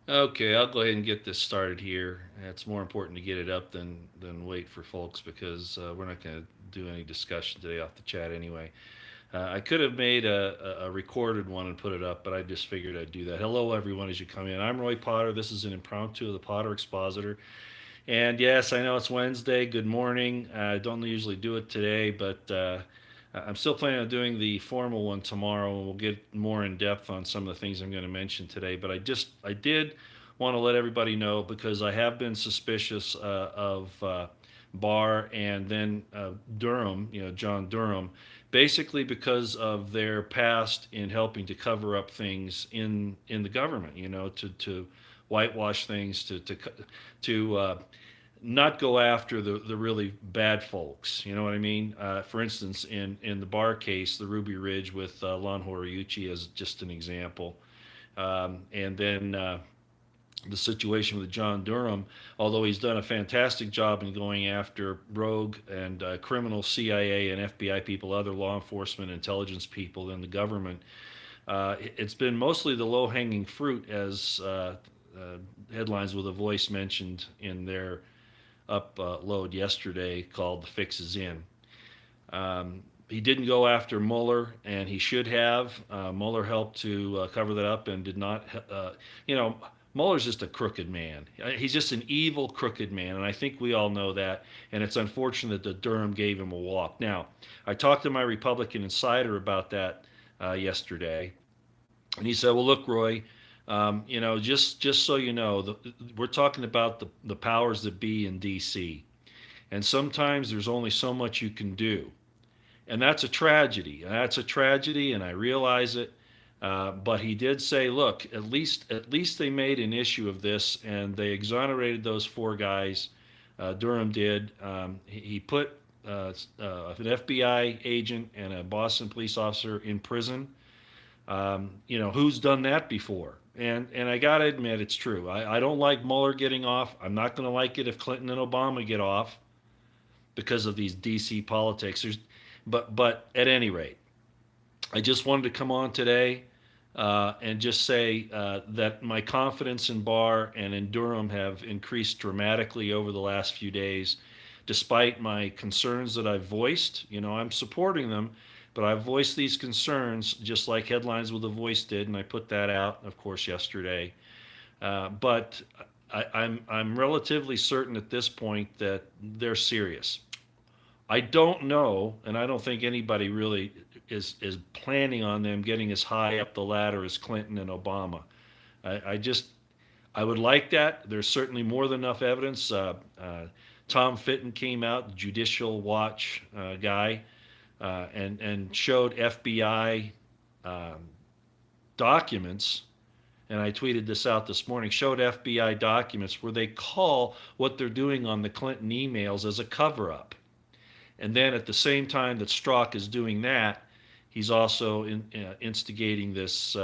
Okay, I'll go ahead and get this started here. It's more important to get it up than wait for folks because we're not going to do any discussion today off the chat anyway. I could have made a recorded one and put it up, but I just figured I'd do that. Hello, everyone, as you come in. I'm Roy Potter. This is an impromptu of the Potter Expositor. And yes, I know it's Wednesday. Good morning. I don't usually do it today, but I'm still planning on doing the formal one tomorrow, and we'll get more in depth on some of the things I'm going to mention today. But I did want to let everybody know because I have been suspicious of Barr and then Durham, John Durham, basically because of their past in helping to cover up things in the government, to whitewash things, to not go after the really bad folks. You know what I mean? For instance, in the Barr case, the Ruby Ridge with Lon Horiuchi as just an example, and then the situation with John Durham, although he's done a fantastic job in going after rogue and criminal CIA and FBI people, other law enforcement, intelligence people in the government. It's been mostly the low hanging fruit, as headlines with a voice mentioned in their upload yesterday called "The Fix Is In." He didn't go after Mueller, and he should have. Mueller helped to cover that up and did not. You know, Mueller's just a crooked man. He's just an evil, crooked man, and I think we all know that. And it's unfortunate that Durham gave him a walk. Now, I talked to my Republican insider about that yesterday, and he said, "Well, look, Roy, just so you know, we're talking about the powers that be in D.C. And sometimes there's only so much you can do, and that's a tragedy. And that's a tragedy, and I realize it. But he did say, look, at least they made an issue of this, and they exonerated those four guys. Durham did. He put an FBI agent and a Boston police officer in prison. Who's done that before? And I gotta admit, it's true. I don't like Mueller getting off. I'm not going to like it if Clinton and Obama get off because of these DC politics. But at any rate, I just wanted to come on today and just say that my confidence in Barr and in Durham have increased dramatically over the last few days, despite my concerns that I've voiced. I'm supporting them, but I've voiced these concerns just like Headlines with a Voice did, and I put that out, of course, yesterday. But I'm relatively certain at this point that they're serious. I don't know, and I don't think anybody really is planning on them getting as high up the ladder as Clinton and Obama. I would like that. There's certainly more than enough evidence. Tom Fitton came out, the Judicial Watch guy, and showed FBI um, documents. And I tweeted this out this morning. Showed FBI documents where they call what they're doing on the Clinton emails as a cover-up. And then at the same time that Strzok is doing that, he's also instigating this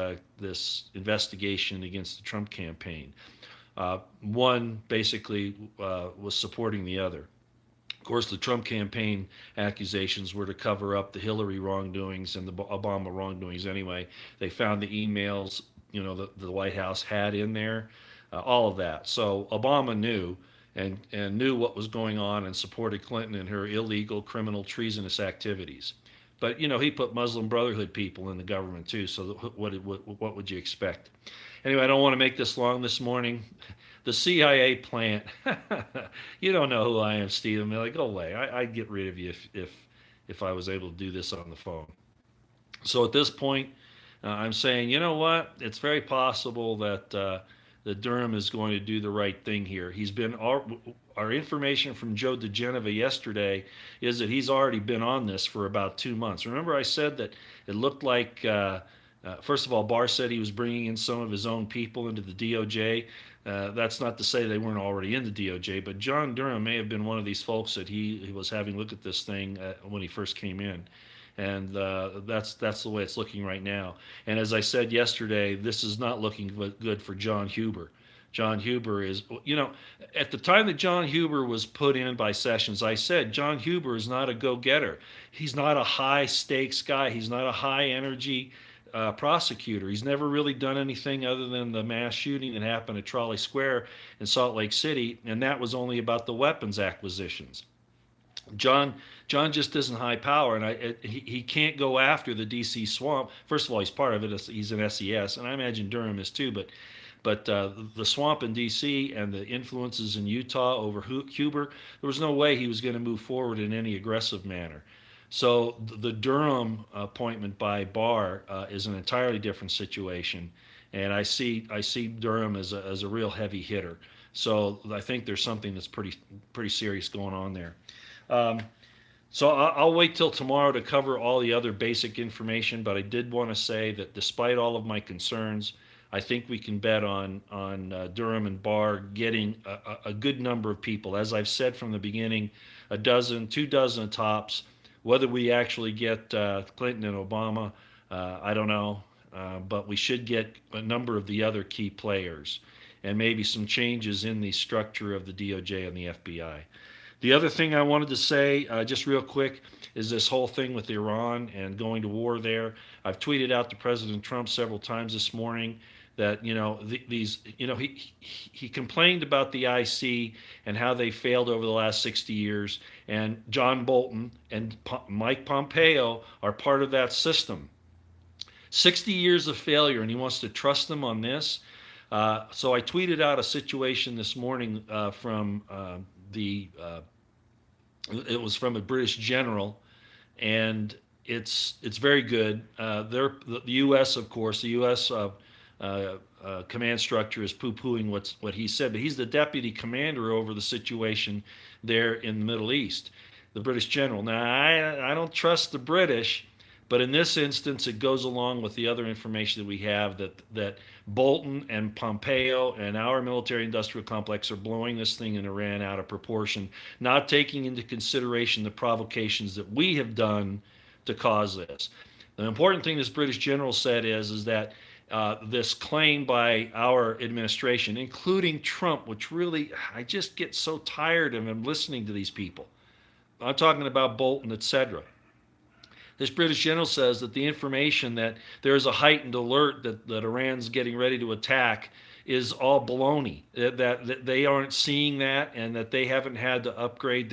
investigation against the Trump campaign. One basically was supporting the other. Of course, the Trump campaign accusations were to cover up the Hillary wrongdoings and the Obama wrongdoings anyway. They found the emails, the White House had in there, all of that. So Obama knew and knew what was going on and supported Clinton in her illegal, criminal, treasonous activities. But he put Muslim Brotherhood people in the government too. So what would you expect? Anyway, I don't want to make this long this morning. The CIA plant. You don't know who I am, Stephen. They're like, go away. I'd get rid of you if I was able to do this on the phone. So at this point, I'm saying, you know what? It's very possible that Durham is going to do the right thing here. He's been our information from Joe DeGeneva yesterday is that he's already been on this for about 2 months. Remember, I said that it looked like. First of all, Barr said he was bringing in some of his own people into the DOJ. That's not to say they weren't already in the DOJ, but John Durham may have been one of these folks that he was having look at this thing when he first came in. And that's the way it's looking right now. And as I said yesterday, this is not looking good for John Huber. John Huber is, at the time that John Huber was put in by Sessions, I said John Huber is not a go-getter. He's not a high stakes guy. He's not a high energy prosecutor. He's never really done anything other than the mass shooting that happened at Trolley Square in Salt Lake City, and that was only about the weapons acquisitions. John John just isn't high power, and he can't go after the D.C. swamp. First of all, he's part of it. He's an SES, and I imagine Durham is too. But the swamp in D.C. and the influences in Utah over Huber, there was no way he was going to move forward in any aggressive manner. So the Durham appointment by Barr is an entirely different situation, and I see Durham as a real heavy hitter. So I think there's something that's pretty serious going on there. Um, so I'll wait till tomorrow to cover all the other basic information, but I did want to say that despite all of my concerns, I think we can bet on Durham and Barr getting a good number of people. As I've said from the beginning, a dozen, 2 dozen tops. Whether we actually get Clinton and Obama, I don't know, but we should get a number of the other key players, and maybe some changes in the structure of the DOJ and the FBI. The other thing I wanted to say, just real quick, is this whole thing with Iran and going to war there. I've tweeted out to President Trump several times this morning that he complained about the IC and how they failed over the last 60 years, and John Bolton and Mike Pompeo are part of that system. 60 years of failure, and he wants to trust them on this. So I tweeted out a situation this morning from the it was from a British general, and it's very good. The U.S. of course, the U.S. Command structure is poo-pooing what he said, but he's the deputy commander over the situation there in the Middle East, the British general. Now I don't trust the British, but in this instance, it goes along with the other information that we have that Bolton and Pompeo and our military-industrial complex are blowing this thing in Iran out of proportion, not taking into consideration the provocations that we have done to cause this. The important thing this British general said is that this claim by our administration, including Trump, which really, I just get so tired of him listening to these people. I'm talking about Bolton, etc. This British general says that the information that there is a heightened alert that Iran's getting ready to attack is all baloney. That they aren't seeing that, and that they haven't had to upgrade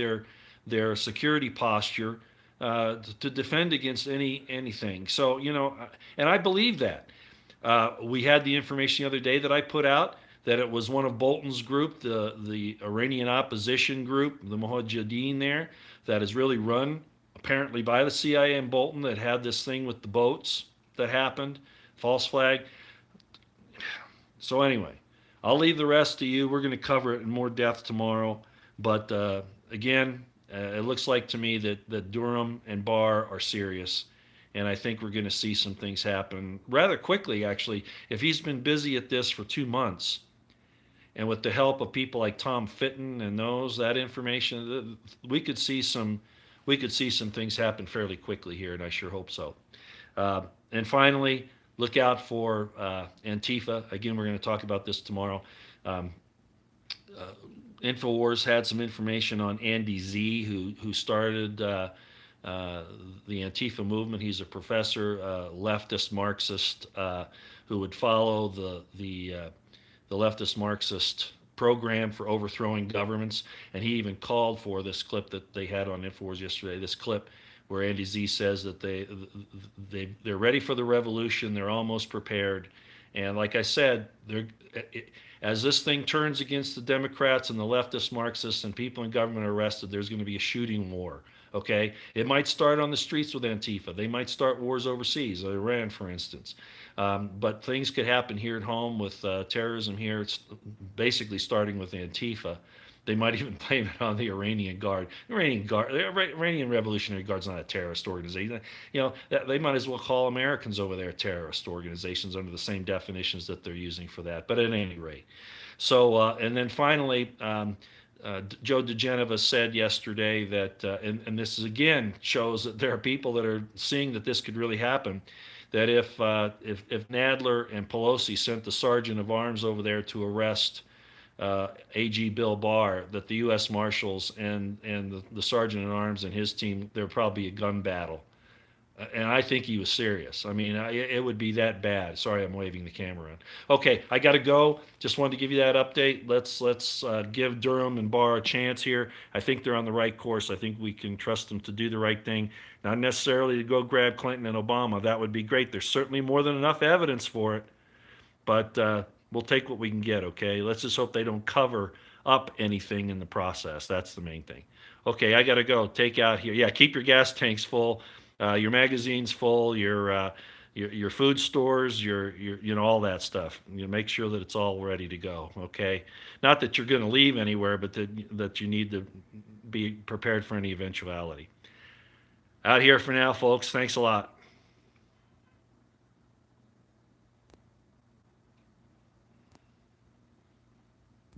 their security posture to defend against anything. So and I believe that. We had the information the other day that I put out that it was one of Bolton's group, the Iranian opposition group, the Mujahideen there, that is really run apparently by the CIA and Bolton, that had this thing with the boats that happened, false flag. So anyway, I'll leave the rest to you. We're going to cover it in more depth tomorrow. But again, it looks like to me that Durham and Barr are serious. And I think we're going to see some things happen rather quickly, actually. If he's been busy at this for 2 months, and with the help of people like Tom Fitton and that information, we could see some things happen fairly quickly here, and I sure hope so. And finally, look out for Antifa. Again, we're going to talk about this tomorrow. InfoWars had some information on Andy Z, who started the Antifa movement. He's a professor, leftist Marxist, who would follow the leftist Marxist program for overthrowing governments, and he even called for this clip that they had on InfoWars yesterday. This clip where Andy Z says that they're ready for the revolution, they're almost prepared, and like I said, as this thing turns against the Democrats and the leftist Marxists and people in government are arrested, there's going to be a shooting war. Okay, it might start on the streets with Antifa. They might start wars overseas, Iran, for instance. But things could happen here at home with terrorism here. It's basically starting with Antifa. They might even blame it on the Iranian Guard. The Iranian Revolutionary Guard's not a terrorist organization. They might as well call Americans over there terrorist organizations under the same definitions that they're using for that. But at any rate, so and then finally. Joe DeGeneva said yesterday that, and this is again shows that there are people that are seeing that this could really happen, that if Nadler and Pelosi sent the sergeant of arms over there to arrest AG Bill Barr, that the U.S. Marshals and the sergeant at arms and his team, there'd probably be a gun battle And I think he was serious. I mean, it would be that bad. Sorry, I'm waving the camera around. Okay, I got to go. Just wanted to give you that update. Let's give Durham and Barr a chance here. I think they're on the right course. I think we can trust them to do the right thing. Not necessarily to go grab Clinton and Obama. That would be great. There's certainly more than enough evidence for it, but we'll take what we can get. Okay, let's just hope they don't cover up anything in the process. That's the main thing. Okay, I gotta go. Take out here. Yeah, keep your gas tanks full, your magazines full, your food stores, your all that stuff. You make sure that it's all ready to go. Okay, not that you're going to leave anywhere, but that you need to be prepared for any eventuality. Out here for now, folks. Thanks a lot.